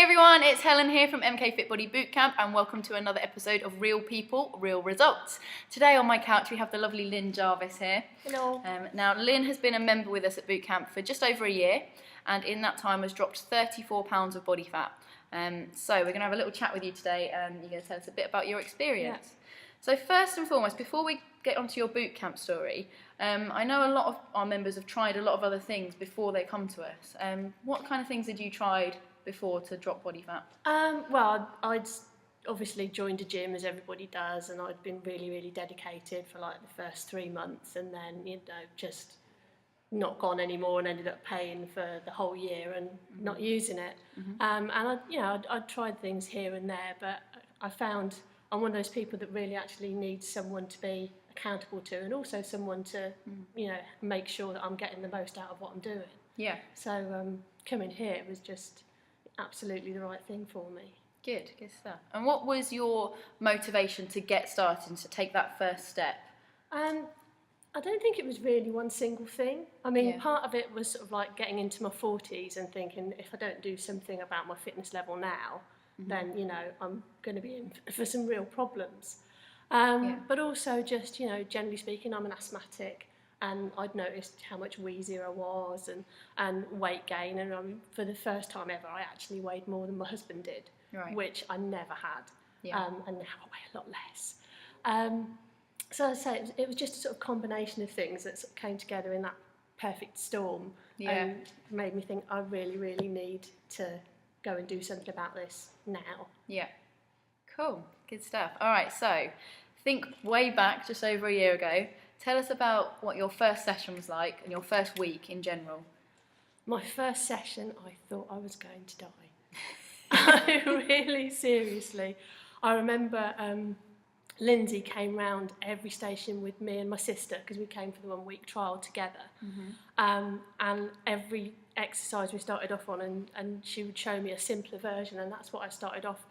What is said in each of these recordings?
Hey everyone, it's Helen here from MK Fit Body Bootcamp and welcome to another episode of Real People, Real Results. Today on my couch we have the lovely Lyn Jarvis here. Hello. Now Lyn has been a member with us at Bootcamp for just over a year and in that time has dropped 34 pounds of body fat. So we're going to have a little chat with you today and you're going to tell us a bit about your experience. Yeah. So first and foremost, before we get onto your bootcamp story, I know a lot of our members have tried a lot of other things before they come to us. What kind of things had you tried before to drop body fat? Well, I'd obviously joined a gym as everybody does, and I'd been really dedicated for like the first 3 months, and then just not gone anymore and ended up paying for the whole year and not using it. And I'd tried things here and there, but I found I'm one of those people that really actually needs someone to be accountable to, and also someone to make sure that I'm getting the most out of what I'm doing. Yeah. So coming here was just absolutely the right thing for me. Good stuff. And what was your motivation to get started, to take that first step? I don't think it was really one single thing. I mean, part of it was sort of like getting into my 40s and thinking if I don't do something about my fitness level now, then, I'm going to be in for some real problems. But also just, generally speaking, I'm an asthmatic. And I'd noticed how much wheezier I was and weight gain. And for the first time ever, I actually weighed more than my husband did, which I never had. And now I weigh a lot less. So as I say, it was just a sort of combination of things that sort of came together in that perfect storm and made me think I really need to go and do something about this now. Yeah. Cool. Good stuff. All right, so think way back, just over a year ago. Tell us about what your first session was like and your first week in general. My first session, I thought I was going to die. Really, seriously. I remember Lindsay came round every station with me and my sister because we came for the 1 week trial together. And every exercise we started off on and she would show me a simpler version, and that's what I started off.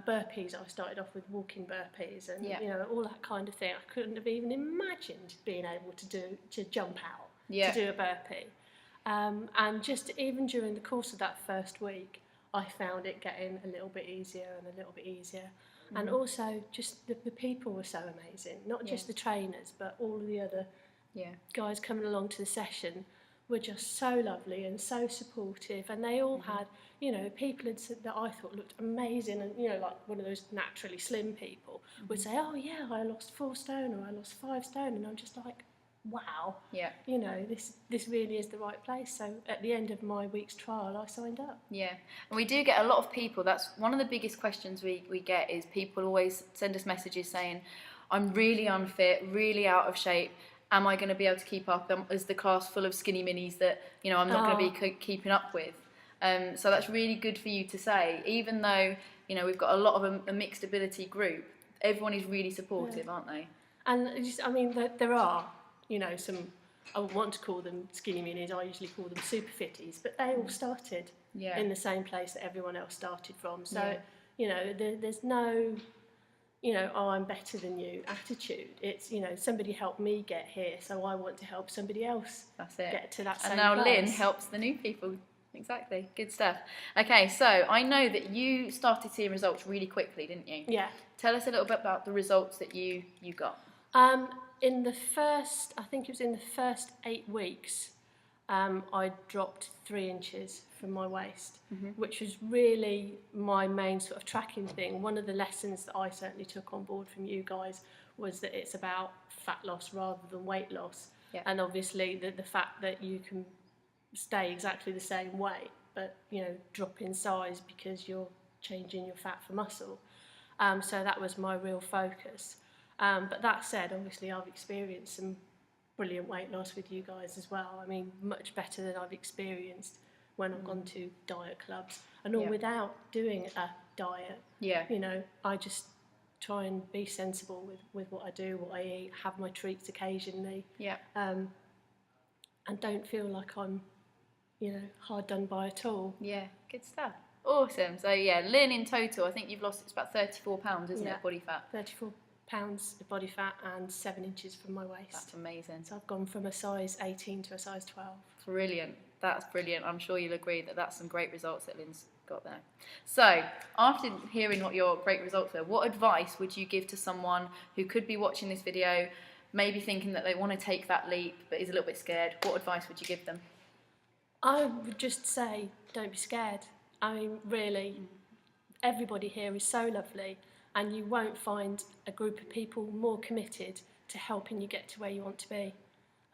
Burpees, I started off with walking burpees and all that kind of thing. I couldn't have even imagined being able to jump out to do a burpee. And just even during the course of that first week, I found it getting a little bit easier and a little bit easier. And also just the people were so amazing, not just the trainers, but all of the other guys coming along to the session were just so lovely and so supportive, and they all had, people that I thought looked amazing, and like one of those naturally slim people would say, "Oh yeah, I lost 4 stone or I lost 5 stone," and I'm just like, "Wow, this really is the right place." So at the end of my week's trial, I signed up. Yeah, and we do get a lot of people. That's one of the biggest questions we get is people always send us messages saying, "I'm really unfit, really out of shape. Am I going to be able to keep up? Is the class full of skinny minis that I'm not going to be keeping up with?" So that's really good for you to say. Even though we've got a lot of a mixed ability group, everyone is really supportive, aren't they? And there are some, I would want to call them skinny minis. I usually call them super fitties, but they all started in the same place that everyone else started from. So there's no oh, I'm better than you attitude. It's, somebody helped me get here, so I want to help somebody else get to that same place. And now Lyn helps the new people. Exactly. Good stuff. Okay, so I know that you started seeing results really quickly, didn't you? Yeah. Tell us a little bit about the results that you got. In the first, I think it was in the first 8 weeks, I dropped 3 inches from my waist, which was really my main sort of tracking thing. One of the lessons that I certainly took on board from you guys was that it's about fat loss rather than weight loss. Yeah. And obviously the fact that you can stay exactly the same weight, but drop in size because you're changing your fat for muscle. So that was my real focus. But that said, obviously I've experienced some brilliant weight loss with you guys as well. I mean, much better than I've experienced when I've gone to diet clubs and all without doing a diet. Yeah. I just try and be sensible with what I do, what I eat, have my treats occasionally. Yeah. And don't feel like I'm, hard done by at all. Yeah, good stuff. Awesome. So Lyn in total, I think you've lost, it's about 34 pounds, isn't it, body fat? 34 pounds of body fat and 7 inches from my waist. That's amazing. So I've gone from a size 18 to a size 12. Brilliant. That's brilliant. I'm sure you'll agree that that's some great results that Lyn's got. got there. So, after hearing what your great results were, what advice would you give to someone who could be watching this video, maybe thinking that they want to take that leap but is a little bit scared? What advice would you give them? I would just say, don't be scared. I mean, really, everybody here is so lovely, and you won't find a group of people more committed to helping you get to where you want to be.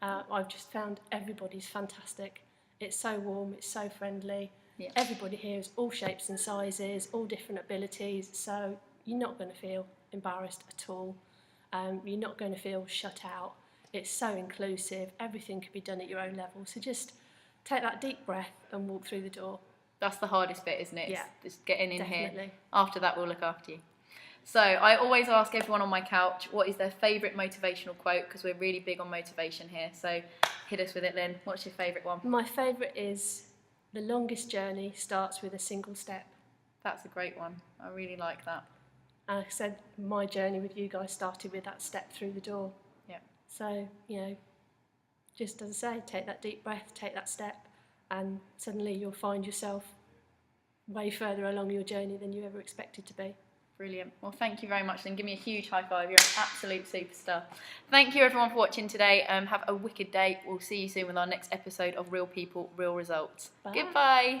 I've just found everybody's fantastic. It's so warm, it's so friendly. Yeah. Everybody here is all shapes and sizes, all different abilities, so you're not going to feel embarrassed at all. You're not going to feel shut out. It's so inclusive, everything can be done at your own level, so just take that deep breath and walk through the door. That's the hardest bit, isn't it? Yeah, just getting in definitely. here. After that, we'll look after you. So I always ask everyone on my couch what is their favourite motivational quote, because we're really big on motivation here. So hit us with it, Lyn. What's your favourite one? My favourite is, the longest journey starts with a single step. That's a great one. I really like that. And like I said, my journey with you guys started with that step through the door. Yeah. So, just as I say, take that deep breath, take that step, and suddenly you'll find yourself way further along your journey than you ever expected to be. Brilliant. Well, thank you very much, Lyn. Give me a huge high five. You're an absolute superstar. Thank you, everyone, for watching today. Have a wicked day. We'll see you soon with our next episode of Real People, Real Results. Bye. Goodbye.